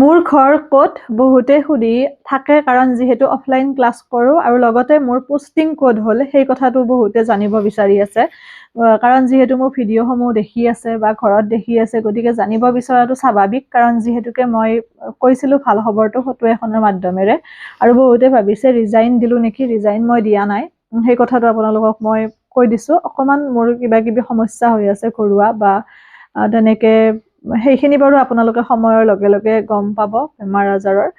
মোৰ ঘৰ ক'ত বহুতে সুধি থাকে কাৰণ যিহেতু অফলাইন ক্লাছ কৰোঁ আৰু লগতে মোৰ পোষ্টিং ক'ত হ'ল সেই কথাটো বহুতে জানিব বিচাৰি আছে কাৰণ যিহেতু মোৰ ভিডিঅ'সমূহ দেখি আছে বা ঘৰত দেখি আছে গতিকে জানিব বিচৰাটো স্বাভাৱিক কাৰণ যিহেতুকে মই কৈছিলোঁ ভাল খবৰটো ফটো এখনৰ মাধ্যমেৰে আৰু বহুতে ভাবিছে ৰিজাইন দিলোঁ নেকি ৰিজাইন মই দিয়া নাই সেই কথাটো আপোনালোকক মই কৈ দিছোঁ অকণমান মোৰ কিবা কিবি সমস্যা হৈ আছে ঘৰুৱা বা তেনেকৈ সেইখিনি বাৰু আপোনালোকে সময়ৰ লগে লগে গম পাব বেমাৰ আজাৰৰ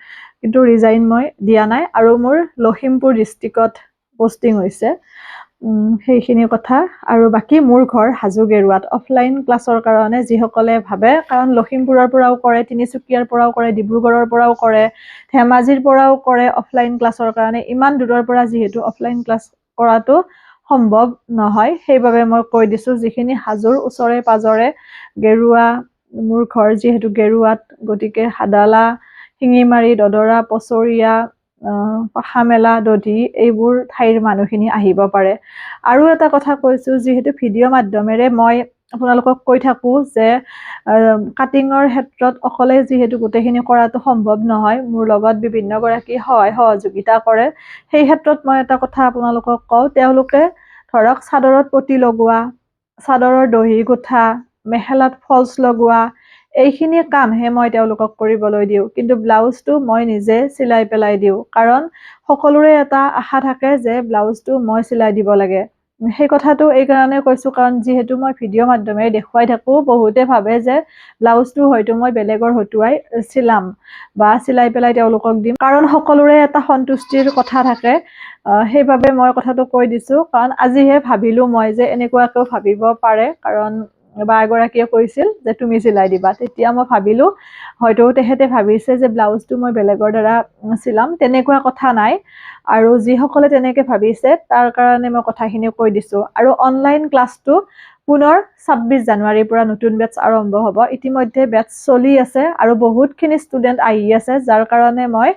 কিন্তু ৰিজাইন মই দিয়া নাই আৰু মোৰ লখিমপুৰ ডিষ্ট্ৰিক্টত পোষ্টিং হৈছে সেইখিনি কথা আৰু বাকী মোৰ ঘৰ হাজো গেৰুৱাত অফলাইন ক্লাছৰ কাৰণে যিসকলে ভাবে কাৰণ লখিমপুৰৰ পৰাও কৰে তিনিচুকীয়াৰ পৰাও কৰে ডিব্ৰুগড়ৰ পৰাও কৰে ধেমাজিৰ পৰাও কৰে অফলাইন ক্লাছৰ কাৰণে ইমান দূৰৰ পৰা যিহেতু অফলাইন ক্লাছ কৰাটো সম্ভৱ নহয় সেইবাবে মই কৈ দিছোঁ যিখিনি হাজোৰ ওচৰে পাজৰে গেৰুৱা মোৰ ঘৰ যিহেতু গেৰুৱাত গতিকে হাদালা শিঙিমাৰী দদৰা পচৰীয়া পাখামেলা দধি এইবোৰ ঠাইৰ মানুহখিনি আহিব পাৰে আৰু এটা কথা কৈছোঁ যিহেতু ভিডিঅ' মাধ্যমেৰে মই আপোনালোকক কৈ থাকোঁ যে কাটিঙৰ ক্ষেত্ৰত অকলে যিহেতু গোটেইখিনি কৰাটো সম্ভৱ নহয় মোৰ লগত বিভিন্নগৰাকী সহায় সহযোগিতা কৰে সেই ক্ষেত্ৰত মই এটা কথা আপোনালোকক কওঁ তেওঁলোকে ধৰক চাদৰত পতি লগোৱা চাদৰৰ দহি গোঠা মেখেলাত ফলছ লগোৱা এইখিনি কামহে মই তেওঁলোকক কৰিবলৈ দিওঁ কিন্তু ব্লাউজটো মই নিজে চিলাই পেলাই দিওঁ কাৰণ সকলোৰে এটা আশা থাকে যে ব্লাউজটো মই চিলাই দিব লাগে সেই কথাটো এইকাৰণে কৈছোঁ কাৰণ যিহেতু মই ভিডিঅ' মাধ্যমেৰে দেখুৱাই থাকোঁ বহুতে ভাবে যে ব্লাউজটো হয়তো মই বেলেগৰ হতুৱাই চিলাম বা চিলাই পেলাই তেওঁলোকক দিম কাৰণ সকলোৰে এটা সন্তুষ্টিৰ কথা থাকে সেইবাবে মই কথাটো কৈ দিছোঁ কাৰণ আজিহে ভাবিলোঁ মই যে এনেকুৱাকেও ভাবিব পাৰে কাৰণ বা এগৰাকীয়ে কৈছিল যে তুমি চিলাই দিবা তেতিয়া মই ভাবিলোঁ হয়তো তেখেতে ভাবিছে যে ব্লাউজটো মই বেলেগৰ দ্বাৰা চিলাম তেনেকুৱা কথা নাই আৰু যিসকলে তেনেকৈ ভাবিছে তাৰ কাৰণে মই কথাখিনি কৈ দিছোঁ আৰু অনলাইন ক্লাছটো পুনৰ 26 জানুৱাৰীৰ পৰা নতুন বেটছ আৰম্ভ হ'ব ইতিমধ্যে বেটছ চলি আছে আৰু বহুতখিনি ষ্টুডেণ্ট আহি আছে যাৰ কাৰণে মই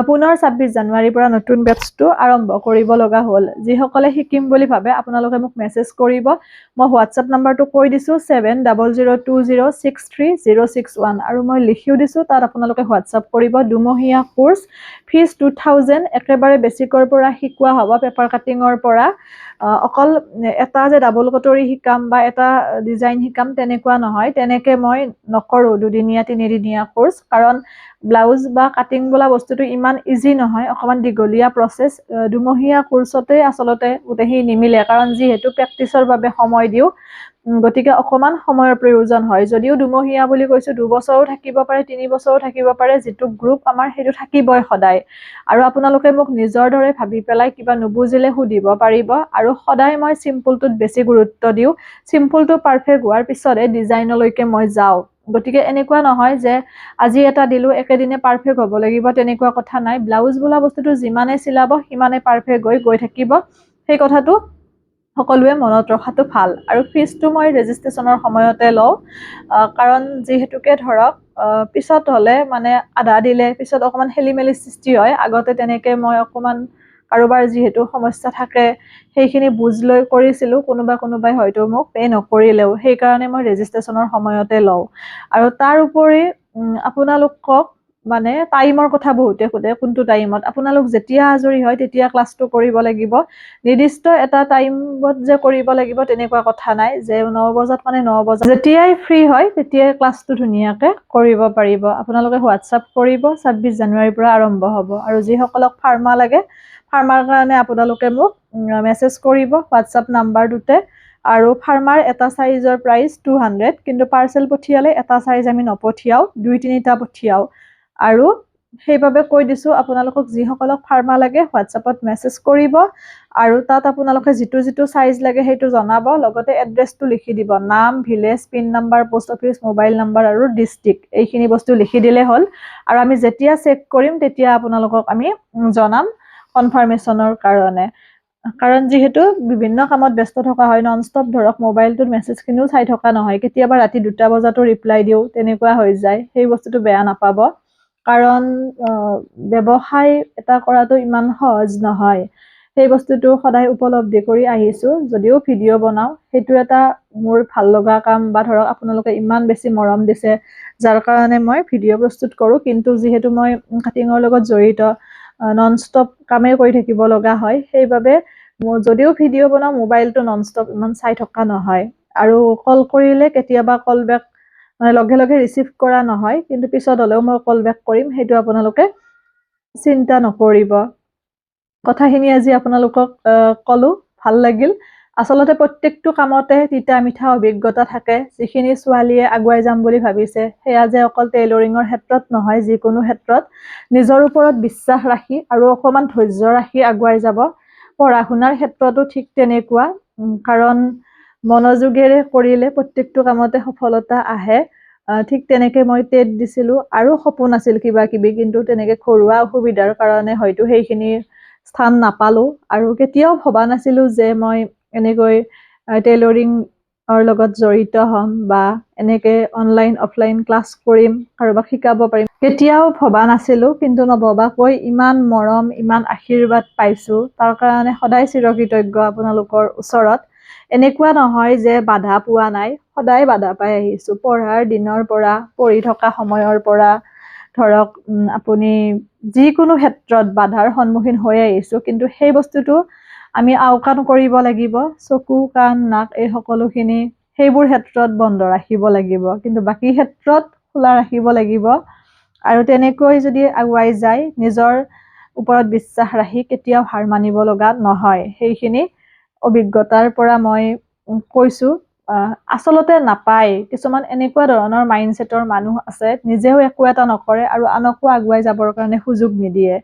পুনৰ 26 জানুৱাৰীৰ পৰা নতুন বেটছটো আৰম্ভ কৰিব লগা হ'ল যিসকলে শিকিম বুলি ভাবে আপোনালোকে মোক মেছেজ কৰিব মই হোৱাটছএপ নাম্বাৰটো কৈ দিছোঁ 7002063061 আৰু মই লিখিও দিছোঁ তাত আপোনালোকে হোৱাটছএপ কৰিব দুমহীয়া কোৰ্চ ফিজ 2000 একেবাৰে বেছিকৰ পৰা শিকোৱা হ'ব পেপাৰ কাটিঙৰ পৰা অকল এটা যে ডাবল কটৰী শিকাম বা এটা ডিজাইন শিকাম তেনেকুৱা নহয় তেনেকৈ মই নকৰোঁ দুদিনীয়া তিনিদিনীয়া কোৰ্চ কাৰণ ব্লাউজ বা কাটিং বোলা বস্তুটো ইমান ইজি নহয় অকণমান দীঘলীয়া প্ৰচেছ দুমহীয়া কোৰ্চতে আচলতে গোটেইখিনি নিমিলে কাৰণ যিহেতু প্ৰেক্টিছৰ বাবে সময় দিওঁ গতিকে অকণমান সময়ৰ প্ৰয়োজন হয় যদিও দুমহীয়া বুলি কৈছোঁ 2 বছৰো থাকিব পাৰে 3 বছৰো থাকিব পাৰে যিটো গ্ৰুপ আমাৰ সেইটো থাকিবই সদায় আৰু আপোনালোকে মোক নিজৰ দৰে ভাবি পেলাই কিবা নুবুজিলে সুধিব পাৰিব আৰু সদায় মই চিম্পলটোত বেছি গুৰুত্ব দিওঁ চিম্পলটো পাৰফেক্ট হোৱাৰ পিছতহে ডিজাইনলৈকে মই যাওঁ গতিকে এনেকুৱা নহয় যে আজি এটা দিলোঁ একেদিনে পাৰফেক্ট হ'ব লাগিব তেনেকুৱা কথা নাই ব্লাউজ বোলা বস্তুটো যিমানে চিলাব সিমানে পাৰফেক্ট হৈ গৈ থাকিব সেই কথাটো সকলোৱে মনত ৰখাটো ভাল আৰু ফিজটো মই ৰেজিষ্ট্ৰেশ্যনৰ সময়তে লওঁ কাৰণ যিহেতুকে ধৰক পিছত হ'লে মানে আধা দিলে পিছত অকণমান খেলি মেলি সৃষ্টি হয় আগতে তেনেকৈ মই অকণমান কাৰোবাৰ যিহেতু সমস্যা থাকে সেইখিনি বুজ লৈ কৰিছিলোঁ কোনোবাই হয়তো মোক পে' নকৰিলেও সেইকাৰণে মই ৰেজিষ্ট্ৰেশ্যনৰ সময়তে লওঁ আৰু তাৰ উপৰি আপোনালোকক মানে টাইমৰ কথা বহুতে সোধে কোনটো টাইমত আপোনালোক যেতিয়া আজৰি হয় তেতিয়া ক্লাছটো কৰিব লাগিব নিৰ্দিষ্ট এটা টাইমত যে কৰিব লাগিব তেনেকুৱা কথা নাই যে 9 বজাত মানে 9 বজাত যেতিয়াই ফ্ৰী হয় তেতিয়াই ক্লাছটো ধুনীয়াকৈ কৰিব পাৰিব আপোনালোকে হোৱাটছআপ কৰিব 26 জানুৱাৰীৰ পৰা আৰম্ভ হ'ব আৰু যিসকলক ফাৰ্মা লাগে ফাৰ্মাৰ কাৰণে আপোনালোকে মোক মেছেজ কৰিব হোৱাটছআপ নাম্বাৰটোতে আৰু ফাৰ্মাৰ এটা সাইজৰ প্ৰাইস 200 কিন্তু পাৰ্সেল পঠিয়ালে এটা সাইজ আমি নপঠিয়াও 2-3টা পঠিয়াও আৰু সেইবাবে কৈ দিছোঁ আপোনালোকক যিসকলক ফাৰ্মা লাগে হোৱাটছআপত মেছেজ কৰিব আৰু তাত আপোনালোকে যিটো সাইজ লাগে সেইটো জনাব লগতে এড্ৰেছটো লিখি দিব নাম village pin number post office mobile number আৰু ডিস্ট্ৰিক্ট এইখিনি বস্তু লিখি দিলে হ'ল আৰু আমি যেতিয়া চেক কৰিম তেতিয়া আপোনালোকক আমি জনাম কনফাৰ্মেশ্যনৰ কাৰণে কাৰণ যিহেতু বিভিন্ন কামত ব্যস্ত থকা হয় নন ষ্টপ ধৰক মোবাইলটোত মেছেজখিনিও চাই থকা নহয় কেতিয়াবা ৰাতি 2টা বজাতো ৰিপ্লাই দিওঁ তেনেকুৱা হৈ যায় সেই বস্তুটো বেয়া নাপাব কাৰণ ব্যৱসায় এটা কৰাটো ইমান সহজ নহয় সেই বস্তুটো সদায় উপলব্ধি কৰি আহিছোঁ। যদিও ভিডিঅ' বনাওঁ, সেইটো এটা মোৰ ভাল লগা কাম, বা ধৰক আপোনালোকে ইমান বেছি মৰম দিছে যাৰ কাৰণে মই ভিডিঅ' প্ৰস্তুত কৰোঁ। কিন্তু যিহেতু মই কাটিঙৰ লগত জড়িত, নন ষ্টপ কামেই কৰি থাকিব লগা হয়, সেইবাবে যদিও ভিডিঅ' বনাওঁ, মোবাইলটো নন ষ্টপ ইমান চাই থকা নহয়। আৰু কল কৰিলে কেতিয়াবা কল বেক মানে লগে লগে ৰিচিভ কৰা নহয়, কিন্তু পিছত হ'লেও মই কল বেক কৰিম, সেইটো আপোনালোকে চিন্তা নকৰিব। কথাখিনি আজি আপোনালোকক ক'লো, ভাল লাগিল। আচলতে প্ৰত্যেকটো কামতে তিতা মিঠা অভিজ্ঞতা থাকে। যিখিনি ছোৱালীয়ে আগুৱাই যাম বুলি ভাবিছে, সেয়া যে অকল টেইলৰিঙৰ ক্ষেত্ৰত নহয়, যিকোনো ক্ষেত্ৰত নিজৰ ওপৰত বিশ্বাস ৰাখি আৰু অকণমান ধৈৰ্য ৰাখি আগুৱাই যাব। পঢ়া শুনাৰ ক্ষেত্ৰতো ঠিক তেনেকুৱা, কাৰণ মনোযোগেৰে কৰিলে প্ৰত্যেকটো কামতে সফলতা আহে। ঠিক তেনেকে মই টেট দিছিলোঁ, আৰু সপোন আছিল কিবা কিবি, কিন্তু তেনেকে ঘৰুৱা অসুবিধাৰ কাৰণে হয়তো সেইখিনি স্থান নাপালোঁ। আৰু কেতিয়াও ভবা নাছিলোঁ যে মই এনেকৈ টেইলৰিঙৰ লগত জড়িত হ'ম, বা এনেকে অনলাইন অফলাইন ক্লাছ কৰিম, কাৰোবাক শিকাব পাৰিম, কেতিয়াও ভবা নাছিলোঁ। কিন্তু নভবাকৈ ইমান মৰম, ইমান আশীৰ্বাদ পাইছোঁ, তাৰ কাৰণে সদায় চিৰকৃতজ্ঞ আপোনালোকৰ ওচৰত। এনেকুৱা নহয় যে বাধা পোৱা নাই, সদায় বাধা পাই আহিছোঁ। পঢ়াৰ দিনৰ পৰা, পঢ়ি থকা সময়ৰ পৰা ধৰক আপুনি যিকোনো ক্ষেত্ৰত বাধাৰ সন্মুখীন হৈ আহিছোঁ, কিন্তু সেই বস্তুটো আমি আওকাণ কৰিব লাগিব। চকু কাণ নাক এই সকলোখিনি সেইবোৰ ক্ষেত্ৰত বন্ধ ৰাখিব লাগিব, কিন্তু বাকী ক্ষেত্ৰত খোলা ৰাখিব লাগিব। আৰু তেনেকৈ যদি আগুৱাই যায়, নিজৰ ওপৰত বিশ্বাস ৰাখি কেতিয়াও হাৰ মানিব লগা নহয়। সেইখিনি অভিজ্ঞতাৰ পৰা মই কৈছোঁ। আচলতে নাপায়, কিছুমান এনেকুৱা ধৰণৰ মাইণ্ডছেটৰ মানুহ আছে, নিজেও একো এটা নকৰে আৰু আনকো আগুৱাই যাবৰ কাৰণে সুযোগ নিদিয়ে।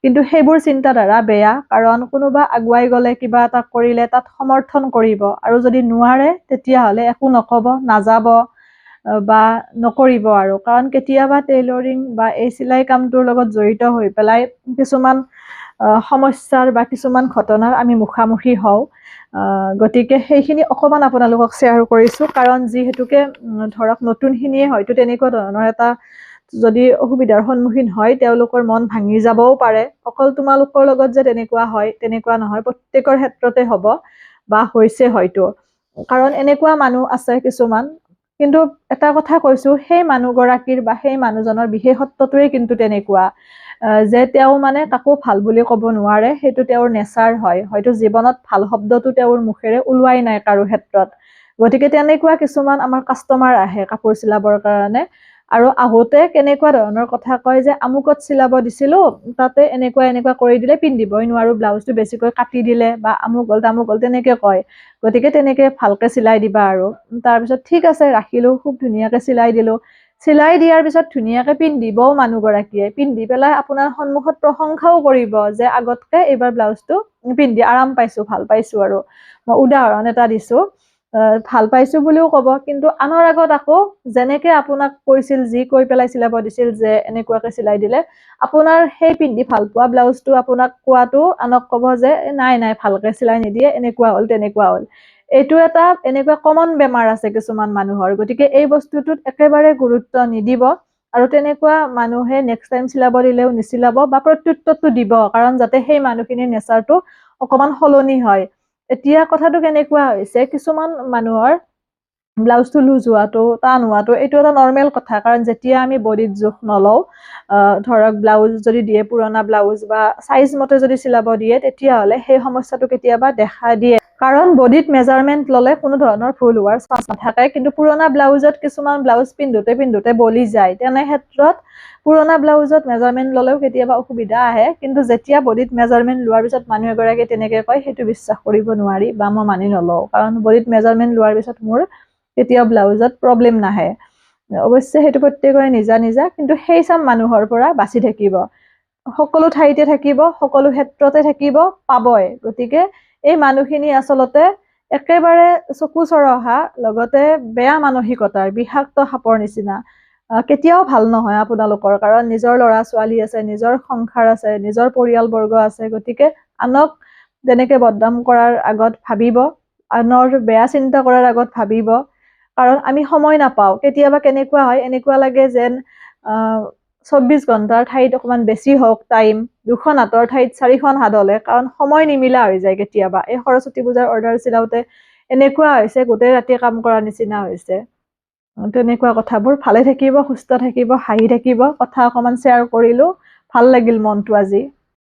কিন্তু সেইবোৰ চিন্তাধাৰা বেয়া, কাৰণ কোনোবা আগুৱাই গ'লে, কিবা এটা কৰিলে তাত সমৰ্থন কৰিব, আৰু যদি নোৱাৰে তেতিয়াহ'লে একো নক'ব, নাযাব বা নকৰিব আৰু। কাৰণ কেতিয়াবা টেইলৰিং বা এই চিলাই কামটোৰ লগত জড়িত হৈ পেলাই কিছুমান সমস্যাৰ বা কিছুমান ঘটনাৰ আমি মুখামুখি হওঁ। গতিকে সেইখিনি অকণমান আপোনালোকক শ্বেয়াৰ কৰিছোঁ, কাৰণ যিহেতুকে ধৰক নতুনখিনিয়ে হয়তো তেনেকুৱা ধৰণৰ এটা যদি অসুবিধাৰ সন্মুখীন হয়, তেওঁলোকৰ মন ভাঙি যাবও পাৰে। অকল তোমালোকৰ লগত যে তেনেকুৱা হয়, তেনেকুৱা নহয়, প্ৰত্যেকৰ ক্ষেত্ৰতে হ'ব বা হৈছে হয়তো। কাৰণ এনেকুৱা মানুহ আছে কিছুমান, কিন্তু এটা কথা কৈছোঁ, সেই মানুহগৰাকীৰ বা সেই মানুহজনৰ বিশেষত্বটোৱে কিন্তু তেনেকুৱা, যে তেওঁ মানে কাকো ভাল বুলি ক'ব নোৱাৰে, সেইটো তেওঁৰ নেচাৰ হয়। হয়তো জীৱনত ভাল শব্দটো তেওঁৰ মুখেৰে ওলোৱাই নাই কাৰো ক্ষেত্ৰত। গতিকে তেনেকুৱা কিছুমান আমাৰ কাষ্টমাৰ আহে কাপোৰ চিলাবৰ কাৰণে, আৰু আহোঁতে কেনেকুৱা ধৰণৰ কথা কয় যে আমুকত চিলাব দিছিলোঁ, তাতে এনেকুৱা এনেকুৱা কৰি দিলে, পিন্ধিবই নোৱাৰোঁ, ব্লাউজটো বেছিকৈ কাটি দিলে, বা আমুক হ'ল তামুক হ'ল, তেনেকৈ কয়। গতিকে তেনেকৈ ভালকৈ চিলাই দিবা আৰু। তাৰপিছত ঠিক আছে, ৰাখিলোঁ, খুব ধুনীয়াকৈ চিলাই দিলোঁ। চিলাই দিয়াৰ পিছত ধুনীয়াকৈ পিন্ধিবও মানুহগৰাকীয়ে, পিন্ধি পেলাই আপোনাৰ সন্মুখত প্ৰশংসাও কৰিব যে আগতকৈ এইবাৰ ব্লাউজটো পিন্ধি আৰাম পাইছোঁ, ভাল পাইছোঁ। আৰু মই উদাহৰণ এটা দিছোঁ, ভাল পাইছোঁ বুলিও ক'ব, কিন্তু আনৰ আগত আকৌ যেনেকৈ আপোনাক কৈছিল, যি কৈ পেলাই চিলাব দিছিল, যে এনেকুৱাকৈ চিলাই দিলে, আপোনাৰ সেই পিন্ধি ভাল পোৱা ব্লাউজটো আপোনাক কোৱাটো আনক ক'ব যে নাই নাই, ভালকৈ চিলাই নিদিয়ে, এনেকুৱা হ'ল তেনেকুৱা হ'ল। এইটো এটা এনেকুৱা কমন বেমাৰ আছে কিছুমান মানুহৰ। গতিকে এই বস্তুটোত একেবাৰে গুৰুত্ব নিদিব, আৰু তেনেকুৱা মানুহে নেক্সট টাইম চিলাব দিলেও নিচিলাব, বা প্ৰত্যুত্তৰটো দিব, কাৰণ যাতে সেই মানুহখিনিৰ নেচাৰটো অকণমান সলনি হয়। এতিয়া কথাটো কেনেকুৱা হৈছে, কিছুমান মানুহৰ ব্লাউজটো লুজ হোৱাটো, টান হোৱাটো, এইটো এটা নৰ্মেল কথা। কাৰণ যেতিয়া আমি বডিত জোখ নলওঁ, ধৰক ব্লাউজ যদি দিয়ে, পুৰণা ব্লাউজ বা চাইজ মতে যদি চিলাব দিয়ে, তেতিয়াহ'লে সেই সমস্যাটো কেতিয়াবা দেখা দিয়ে। কাৰণ বডিত মেজাৰমেণ্ট ল'লে কোনো ধৰণৰ ভুল হোৱাৰ চান্স নাথাকে, কিন্তু পুৰণা ব্লাউজত কিছুমান ব্লাউজ পিন্ধোতে পিন্ধোতে বলি যায়। তেনে ক্ষেত্ৰত পুৰণা ব্লাউজত মেজাৰমেণ্ট ল'লেও কেতিয়াবা অসুবিধা আহে। কিন্তু যেতিয়া বডিত মেজাৰমেণ্ট লোৱাৰ পিছত মানুহ এগৰাকীয়ে তেনেকৈ কয়, সেইটো বিশ্বাস কৰিব নোৱাৰি, বা মই মানি নলওঁ। কাৰণ বডিত মেজাৰমেণ্ট লোৱাৰ পিছত মোৰ কেতিয়াও ব্লাউজত প্ৰব্লেম নাহে। অৱশ্যে সেইটো প্ৰত্যেকৰে নিজা নিজা, কিন্তু সেই চাম মানুহৰ পৰা বাচি থাকিব। সকলো ঠাইতে থাকিব, সকলো ক্ষেত্ৰতে থাকিব, পাবই। গতিকে এই মানুহখিনি আচলতে একেবাৰে চকু চৰহা, লগতে বেয়া মানসিকতাৰ, বিষাক্ত সাপৰ নিচিনা। কেতিয়াও ভাল নহয় আপোনালোকৰ, কাৰণ নিজৰ ল'ৰা ছোৱালী আছে, নিজৰ সংসাৰ আছে, নিজৰ পৰিয়ালবৰ্গ আছে। গতিকে আনক তেনেকৈ বদনাম কৰাৰ আগত ভাবিব, আনৰ বেয়া চিন্তা কৰাৰ আগত ভাবিব, কাৰণ আমি সময় নাপাওঁ। কেতিয়াবা কেনেকুৱা হয়, এনেকুৱা লাগে যেন 24 ঘণ্টাৰ ঠাইত অকণমান বেছি হওক টাইম, 2খন হাতৰ ঠাইত 4খন হাত হ'লে, কাৰণ সময় নিমিলা হৈ যায় কেতিয়াবা। এই সৰস্বতী পূজাৰ অৰ্ডাৰ চিলাওঁতে এনেকুৱা হৈছে, গোটেই ৰাতি কাম কৰা নিচিনা হৈছে। তেনেকুৱা কথাবোৰ। ভালে থাকিব, সুস্থ থাকিব, হাঁহি থাকিব। কথা অকমান শ্বেয়াৰ কৰিলো, ভাল লাগিল মনটো আজি।